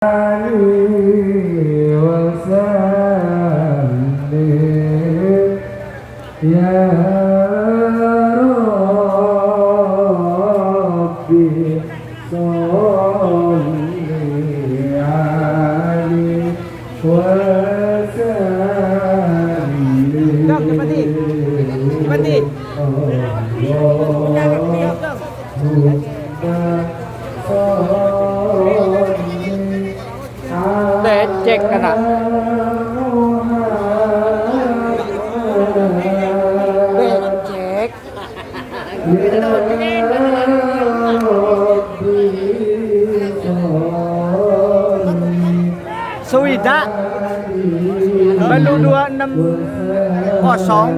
Ya Rabbi Sholli alaihi wa sallim. Cek kena. Cek. Suida. Balu 26 kosong.